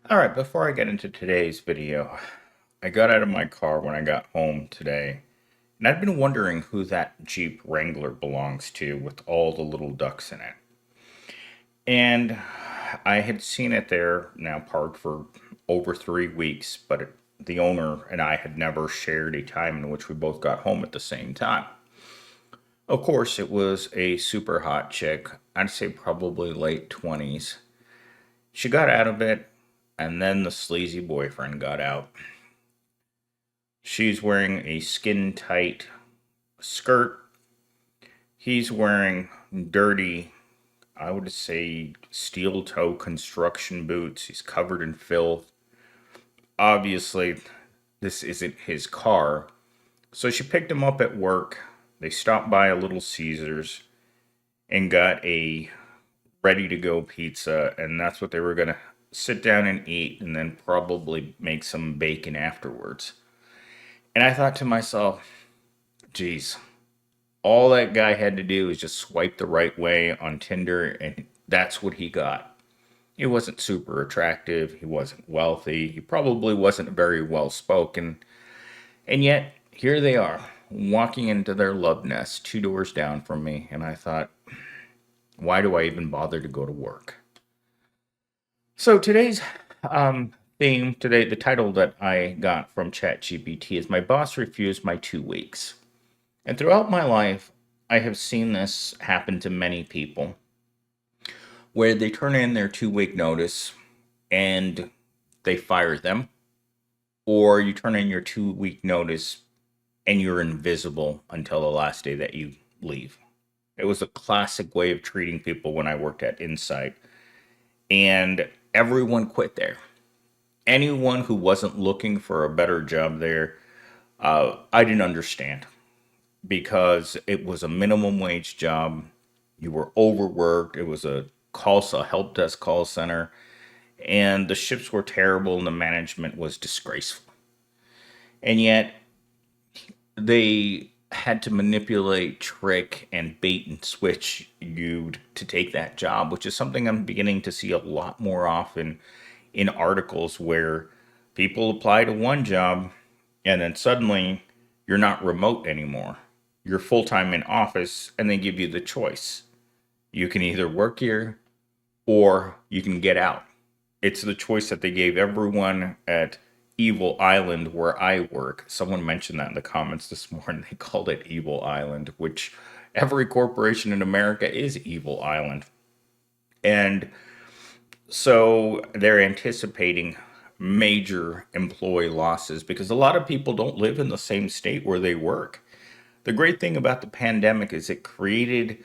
All right, before I get into today's video, I got out of my car when I got home today, and I've been wondering who that Jeep Wrangler belongs to with all the little ducks in it. And I had seen it there now parked for over 3 weeks, but the owner and I had never shared a time in which we both got home at the same time. Of course, it was a super hot chick. I'd say probably late 20s. She got out of it, and then the sleazy boyfriend got out. She's wearing a skin tight skirt. He's wearing dirty, I would say, steel toe construction boots. He's covered in filth. Obviously, this isn't his car. So she picked him up at work. They stopped by a Little Caesars and got a ready to go pizza. And that's what they were going to sit down and eat and then probably make some bacon afterwards. And I thought to myself, geez, all that guy had to do was just swipe the right way on Tinder, and that's what he got. He wasn't super attractive. He wasn't wealthy. He probably wasn't very well spoken. And yet, here they are, walking into their love nest 2 doors down from me. And I thought, why do I even bother to go to work? So today's theme, the title that I got from ChatGPT is My Boss Refused My 2 weeks. And throughout my life, I have seen this happen to many people where they turn in their 2 week notice and they fire them, or you turn in your 2 week notice and you're invisible until the last day that you leave. It was a classic way of treating people when I worked at Insight, and everyone quit there. Anyone who wasn't looking for a better job there, I didn't understand because it was a minimum wage job. You were overworked. It was a help desk call center, and the shifts were terrible, and the management was disgraceful. And yet, they had to manipulate, trick, and bait and switch you to take that job, which is something I'm beginning to see a lot more often in articles where people apply to one job and then suddenly you're not remote anymore. You're full time in office, and they give you the choice. You can either work here or you can get out. It's the choice that they gave everyone at Evil Island where I work. Someone mentioned that in the comments this morning. They called it Evil Island, which every corporation in America is Evil Island. And so they're anticipating major employee losses because a lot of people don't live in the same state where they work. The great thing about the pandemic is it created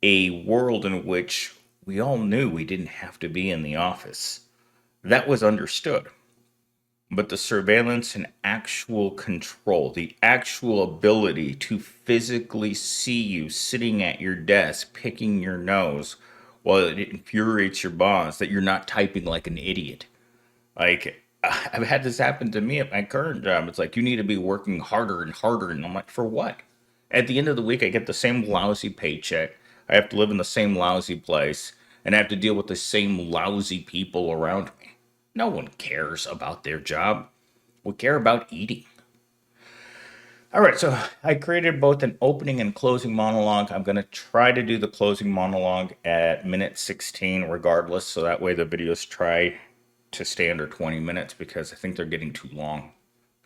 a world in which we all knew we didn't have to be in the office. That was understood. But the surveillance and actual control, the actual ability to physically see you sitting at your desk, picking your nose, while it infuriates your boss that you're not typing like an idiot. Like, I've had this happen to me at my current job. It's like, you need to be working harder and harder. And I'm like, for what? At the end of the week, I get the same lousy paycheck. I have to live in the same lousy place. And I have to deal with the same lousy people around me. No one cares about their job. We care about eating. All right, so I created both an opening and closing monologue. I'm going to try to do the closing monologue at minute 16 regardless, so that way the videos try to stay under 20 minutes because I think they're getting too long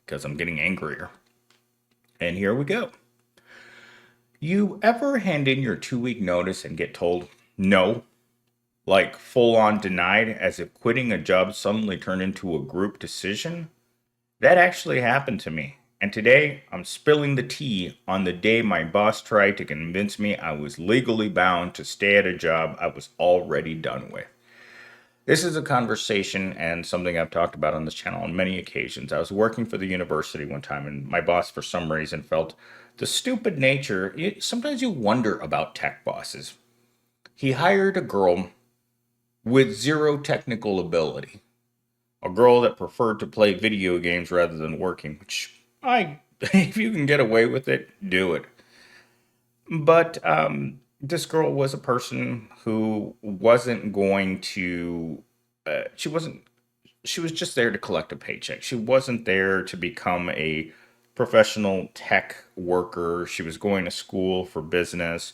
because I'm getting angrier. And here we go. You ever hand in your 2 week notice and get told no? Like full on denied as if quitting a job suddenly turned into a group decision? That actually happened to me. And today I'm spilling the tea on the day my boss tried to convince me I was legally bound to stay at a job I was already done with. This is a conversation and something I've talked about on this channel on many occasions. I was working for the university one time, and my boss, for some reason, felt the stupid nature. Sometimes you wonder about tech bosses. He hired a girl with zero technical ability, a girl that preferred to play video games rather than working, which if you can get away with it, do it. But this girl was a person who wasn't going to, she wasn't she was just there to collect a paycheck. She wasn't there to become a professional tech worker. She was going to school for business.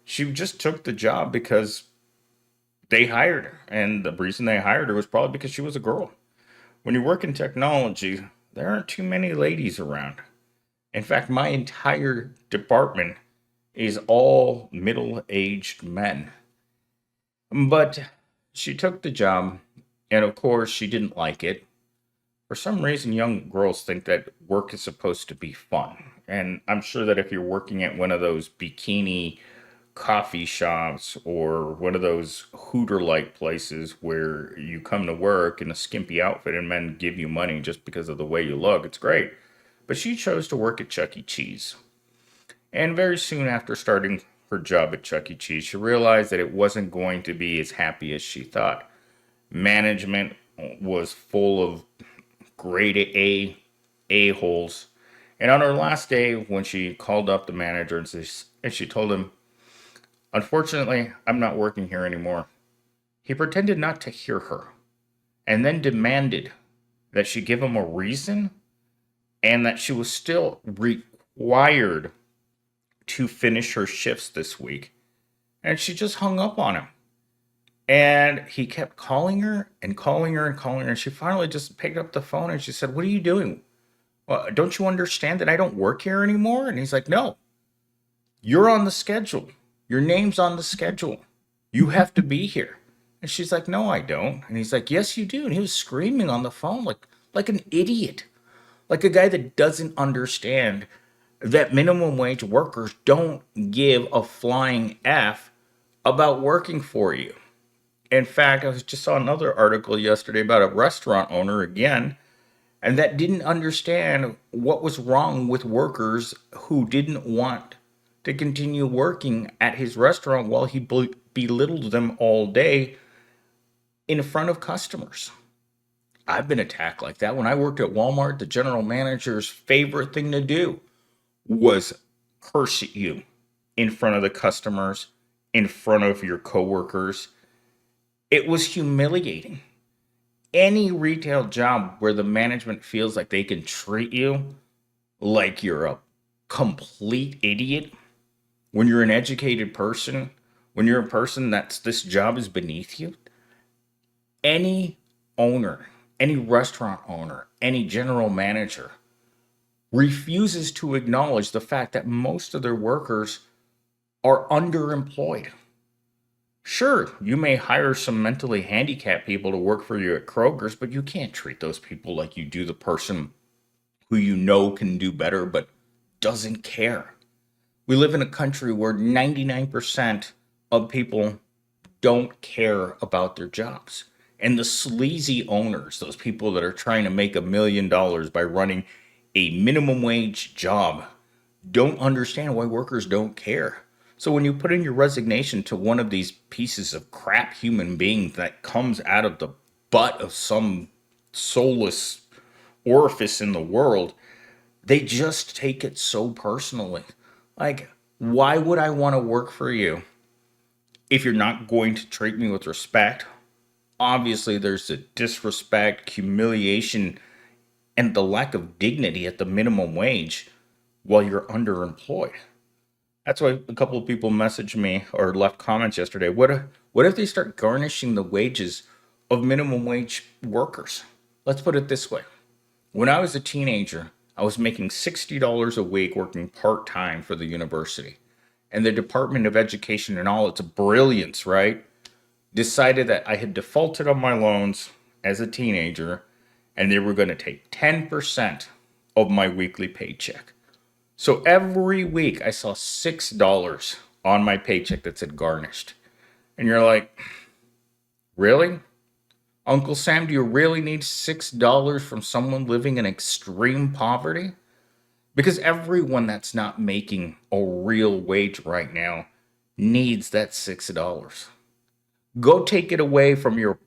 She just took the job because they hired her. And the reason they hired her was probably because she was a girl. When you work in technology, there aren't too many ladies around. In fact, my entire department is all middle aged men. But she took the job, and of course, she didn't like it. For some reason, young girls think that work is supposed to be fun. And I'm sure that if you're working at one of those bikini coffee shops or one of those Hooter like places where you come to work in a skimpy outfit and men give you money just because of the way you look, it's great. But she chose to work at Chuck E. Cheese. And very soon after starting her job at Chuck E. Cheese, she realized that it wasn't going to be as happy as she thought. Management was full of grade A-holes. And on her last day, when she called up the manager and she told him, "Unfortunately, I'm not working here anymore," he pretended not to hear her and then demanded that she give him a reason and that she was still required to finish her shifts this week. And she just hung up on him. And he kept calling her and calling her and calling her. And she finally just picked up the phone and she said, "What are you doing? Well, don't you understand that I don't work here anymore?" And he's like, "No, you're on the schedule. Your name's on the schedule. You have to be here." And she's like, "No, I don't." And he's like, "Yes, you do." And he was screaming on the phone like an idiot, like a guy that doesn't understand that minimum wage workers don't give a flying F about working for you. In fact, I was just saw another article yesterday about a restaurant owner again, and that didn't understand what was wrong with workers who didn't want to continue working at his restaurant while he belittled them all day in front of customers. I've been attacked like that. When I worked at Walmart, the general manager's favorite thing to do was curse at you in front of the customers, in front of your coworkers. It was humiliating. Any retail job where the management feels like they can treat you like you're a complete idiot, when you're an educated person, when you're a person that's this job is beneath you, any owner, any restaurant owner, any general manager refuses to acknowledge the fact that most of their workers are underemployed. Sure, you may hire some mentally handicapped people to work for you at Kroger's, but you can't treat those people like you do the person who you know can do better but doesn't care. We live in a country where 99% of people don't care about their jobs. And the sleazy owners, those people that are trying to make $1 million by running a minimum wage job, don't understand why workers don't care. So when you put in your resignation to one of these pieces of crap human beings that comes out of the butt of some soulless orifice in the world, they just take it so personally. Like, why would I want to work for you if you're not going to treat me with respect? Obviously, there's a disrespect, humiliation, and the lack of dignity at the minimum wage while you're underemployed. That's why a couple of people messaged me or left comments yesterday. What if they start garnishing the wages of minimum wage workers? Let's put it this way. When I was a teenager, I was making $60 a week working part time for the university. And the Department of Education, in all its brilliance, right, decided that I had defaulted on my loans as a teenager and they were going to take 10% of my weekly paycheck. So every week I saw $6 on my paycheck that said garnished. And you're like, really? Uncle Sam, do you really need $6 from someone living in extreme poverty? Because everyone that's not making a real wage right now needs that $6. Go take it away from your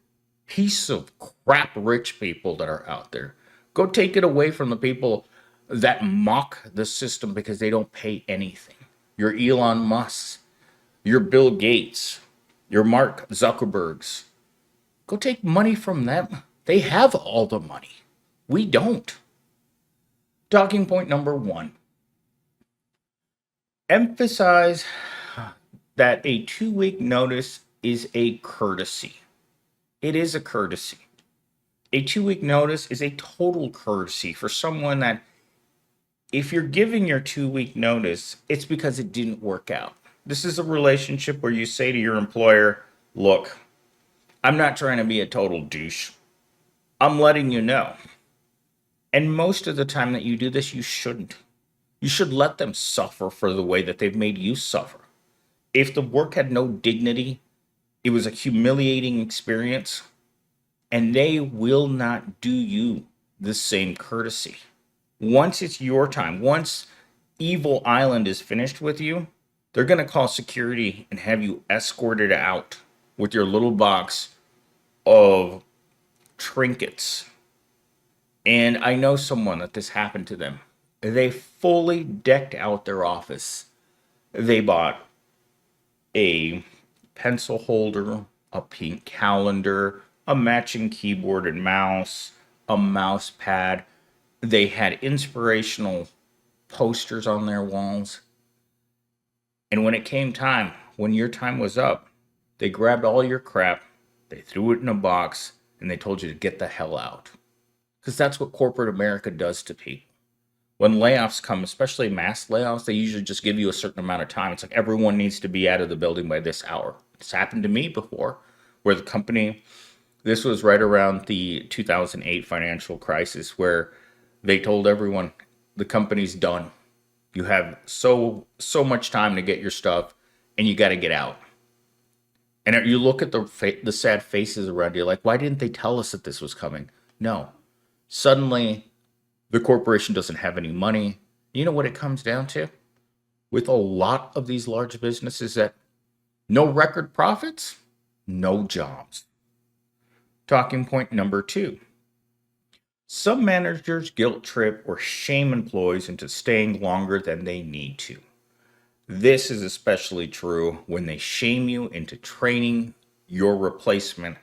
piece of crap rich people that are out there. Go take it away from the people that mock the system because they don't pay anything. Your Elon Musk, your Bill Gates, your Mark Zuckerbergs. Go take money from them. They have all the money. We don't. Talking point number one, emphasize that a 2 week notice is a courtesy. It is a courtesy. A 2 week notice is a total courtesy for someone that, if you're giving your 2 week notice, it's because it didn't work out. This is a relationship where you say to your employer, look, I'm not trying to be a total douche. I'm letting you know. And most of the time that you do this, you shouldn't. You should let them suffer for the way that they've made you suffer. If the work had no dignity, it was a humiliating experience, and they will not do you the same courtesy. Once it's your time, once Evil Island is finished with you, they're going to call security and have you escorted out with your little box of trinkets. And I know someone that this happened to them. They fully decked out their office. They bought a pencil holder, a pink calendar, a matching keyboard and mouse, a mouse pad. They had inspirational posters on their walls. And when it came time, when your time was up, they grabbed all your crap, they threw it in a box, and they told you to get the hell out. Because that's what corporate America does to people. When layoffs come, especially mass layoffs, they usually just give you a certain amount of time. It's like everyone needs to be out of the building by this hour. It's happened to me before, where the company, this was right around the 2008 financial crisis, where they told everyone the company's done. You have so much time to get your stuff, and you got to get out. And you look at the sad faces around you, like, why didn't they tell us that this was coming? No. Suddenly, the corporation doesn't have any money. You know what it comes down to? With a lot of these large businesses, that no record profits, no jobs. Talking point number two. Some managers guilt trip or shame employees into staying longer than they need to. This is especially true when they shame you into training your replacement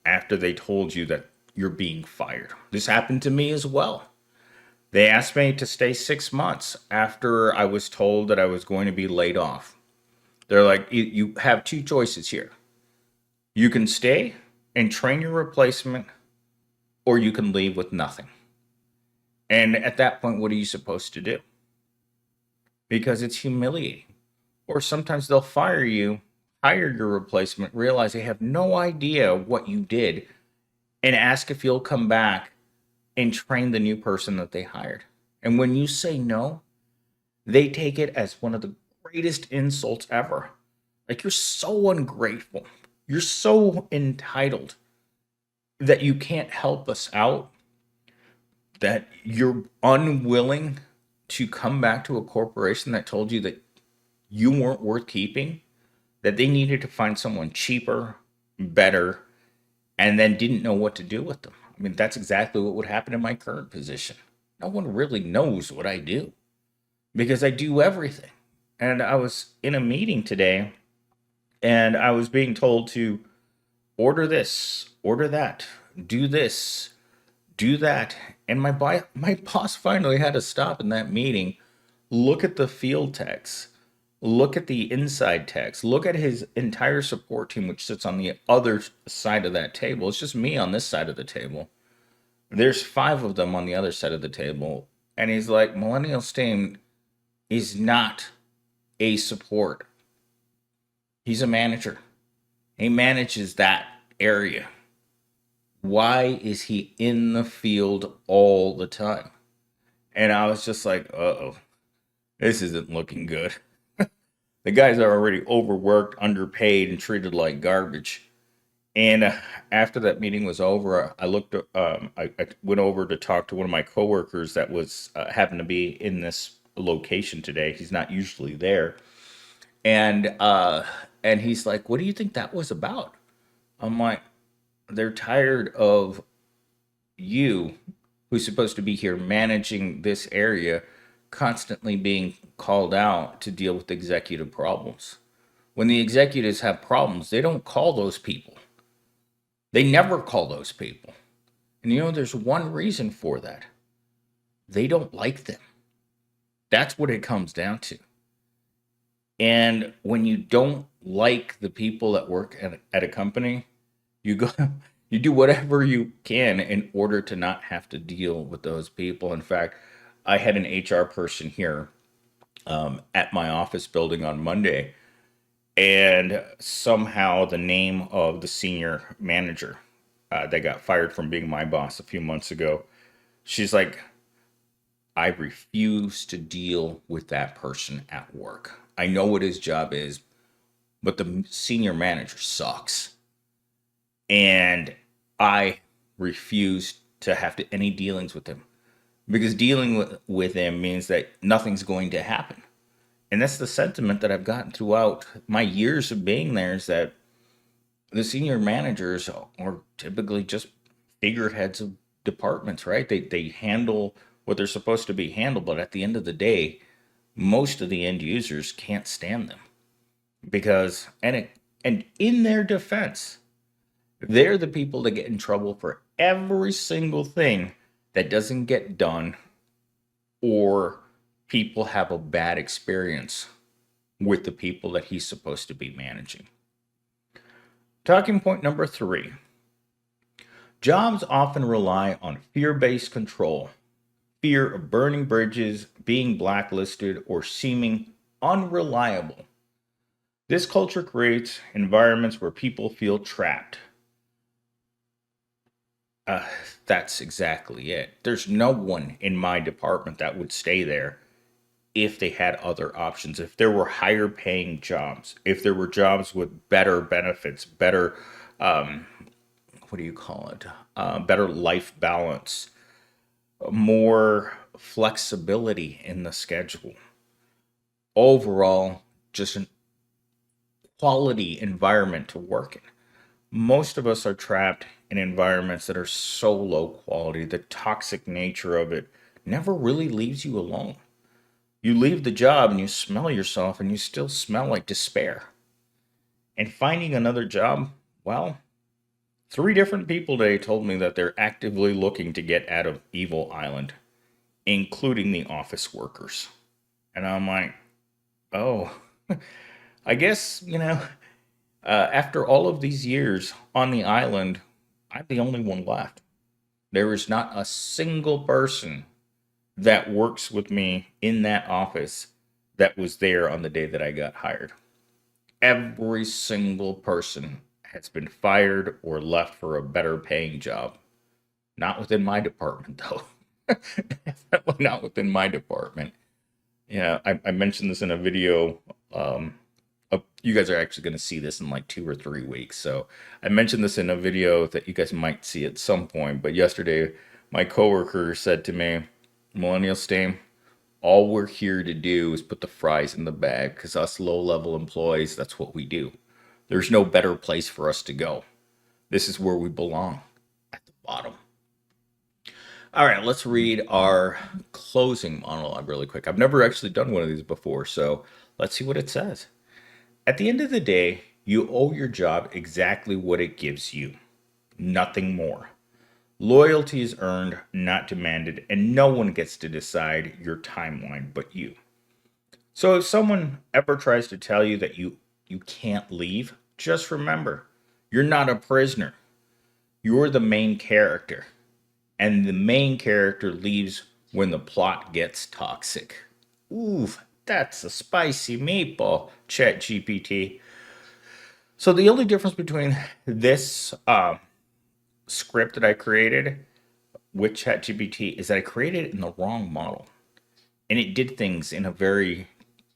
after they told you that you're being fired. This happened to me as well. They asked me to stay 6 months after I was told that I was going to be laid off. They're like, you have two choices here. You can stay and train your replacement, or you can leave with nothing. And at that point, what are you supposed to do? Because it's humiliating. Or sometimes they'll fire you, hire your replacement, realize they have no idea what you did, and ask if you'll come back and train the new person that they hired. And when you say no, they take it as one of the greatest insults ever. Like, you're so ungrateful. You're so entitled that you can't help us out, that you're unwilling to come back to a corporation that told you that you weren't worth keeping, that they needed to find someone cheaper, better, and then didn't know what to do with them. I mean, that's exactly what would happen in my current position. No one really knows what I do because I do everything. And I was in a meeting today, and I was being told to order this, order that, do this, do that. And my boss finally had to stop in that meeting, look at the field techs, look at the inside techs, look at his entire support team, which sits on the other side of that table. It's just me on this side of the table. There's 5 of them on the other side of the table. And he's like, Millennial Stain is not a support. He's a manager. He manages that area. Why is he in the field all the time? And I was just like, uh-oh, this isn't looking good. The guys are already overworked, underpaid, and treated like garbage. And after that meeting was over, I went over to talk to one of my coworkers that was happened to be in this location today. He's not usually there, and he's like, "What do you think that was about?" I'm like, "They're tired of you, who's supposed to be here managing this area, constantly being called out to deal with executive problems. When the executives have problems, they don't call those people. They never call those people. And there's one reason for that. They don't like them. That's what it comes down to. And when you don't like the people that work at a company, you go you do whatever you can in order to not have to deal with those people. In fact, I had an HR person here at my office building on Monday, and somehow the name of the senior manager that got fired from being my boss a few months ago, she's like, I refuse to deal with that person at work. I know what his job is, but the senior manager sucks. And I refuse to have any dealings with him, because dealing with him means that nothing's going to happen. And that's the sentiment that I've gotten throughout my years of being there, is that the senior managers are typically just figureheads of departments, right? They handle what they're supposed to be handled, but at the end of the day, most of the end users can't stand them, because and in their defense, they're the people that get in trouble for every single thing that doesn't get done, or people have a bad experience with the people that he's supposed to be managing. Talking point number 3: jobs often rely on fear based control, fear of burning bridges, being blacklisted, or seeming unreliable. This culture creates environments where people feel trapped. Uh, that's exactly it. There's no one in my department that would stay there if they had other options, if there were higher paying jobs, if there were jobs with better benefits, better, um, what do you call it? Better life balance, more flexibility in the schedule. Overall, just a quality environment to work in. Most of us are trapped in environments that are so low quality. The toxic nature of it never really leaves you alone. You leave the job and you smell yourself and you still smell like despair. And finding another job, well, 3 different people today told me that they're actively looking to get out of Evil Island, including the office workers. And I'm like, oh, I guess, after all of these years on the island, I'm the only one left. There is not a single person that works with me in that office that was there on the day that I got hired. Every single person has been fired or left for a better paying job. Not within my department, though. Definitely not within my department. Yeah, I mentioned this in a video. You guys are actually going to see this in like 2 or 3 weeks. So I mentioned this in a video that you guys might see at some point. But yesterday, my coworker said to me, Millennial Stain, all we're here to do is put the fries in the bag, because us low level employees, that's what we do. There's no better place for us to go. This is where we belong, at the bottom. All right, let's read our closing monologue really quick. I've never actually done one of these before, so let's see what it says. At the end of the day, you owe your job exactly what it gives you, nothing more. Loyalty is earned, not demanded, and no one gets to decide your timeline but you. So if someone ever tries to tell you that you can't leave, just remember, you're not a prisoner. You're the main character. And the main character leaves when the plot gets toxic. Ooh, that's a spicy meatball, ChatGPT. So the only difference between this script that I created with ChatGPT is that I created it in the wrong model, and it did things in a very.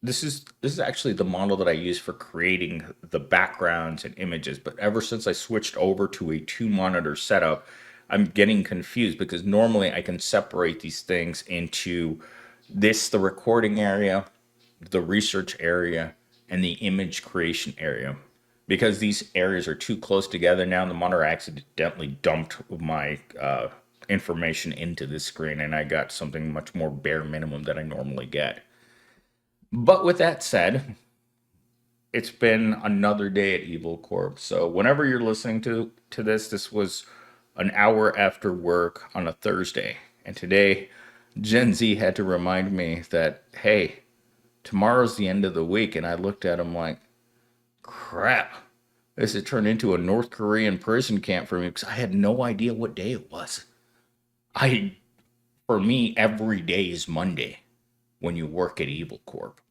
This is actually the model that I use for creating the backgrounds and images. But ever since I switched over to a 2 monitor setup, I'm getting confused, because normally I can separate these things into the recording area, the research area, and the image creation area. Because these areas are too close together now, the monitor accidentally dumped my information into this screen, and I got something much more bare minimum that I normally get. But with that said, it's been another day at Evil Corp. So whenever you're listening to this was an hour after work on a Thursday. And today, Gen Z had to remind me that, hey, tomorrow's the end of the week. And I looked at him like, crap. This had turned into a North Korean prison camp for me because I had no idea what day it was. For me, every day is Monday when you work at Evil Corp.